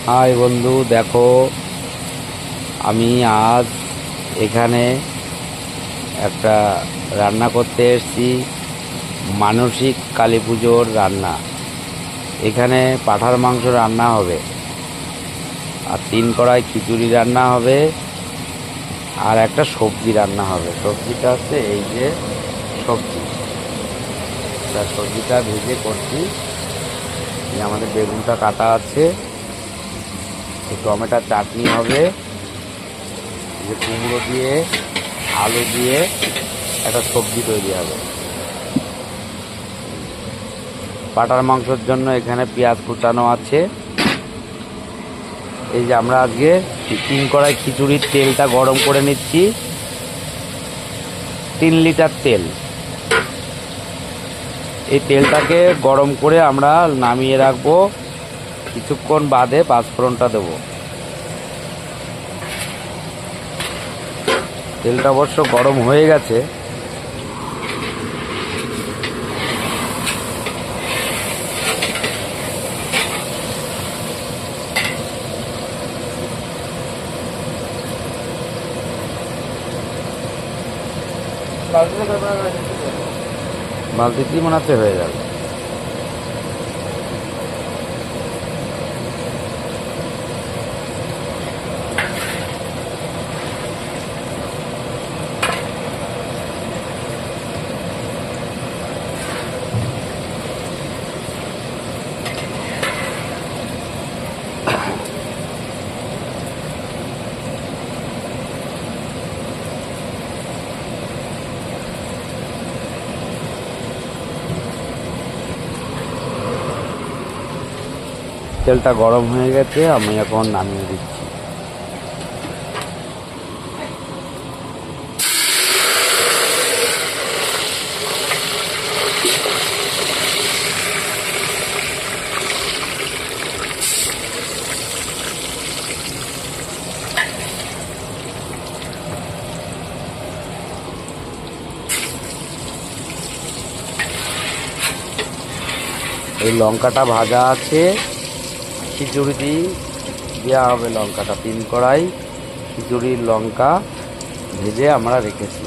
High বন্ধু, দেখো আমি আজ এখানে একটা রান্না করতে এসেছি। মানসিক কালী পুজোর রান্না। এখানে পাঁঠার মাংস রান্না হবে, আর 3 কড়াই খিচুড়ি রান্না হবে, আর একটা সবজি রান্না হবে। সবজিটা হচ্ছে এই যে সবজি, তার সবজিটা ভেজে করছি। আমাদের বেগুনটা কাটা আছে, টমেটোর চাটনি হবে, যে কুমড়ো দিয়ে আলু দিয়ে একটা সবজি তৈরি হবে। পাঁঠার মাংসের জন্য এখানে পেঁয়াজ কুচানো আছে। এই যে আমরা আজকে 3 কড়াই খিচুড়ির তেলটা গরম করে নিচ্ছি। 3 লিটার তেল। এই তেলটাকে গরম করে আমরা নামিয়ে রাখবো। কিছুক্ষণ বাদে পাঁচফোড়নটা দেবো। তেলটা অবশ্য গরম হয়ে গেছে। বালতিতেই মনে হচ্ছে হয়ে যাবে। তেলটা গরম হয়ে গেছে, আমি এখন নামিয়ে দিচ্ছি। এই লঙ্কাটা ভাজা আছে, খিচুড়ি দেওয়া হবে। লঙ্কাটা 3 কড়াই খিচুড়ির লঙ্কা ভেজে আমরা রেখেছি।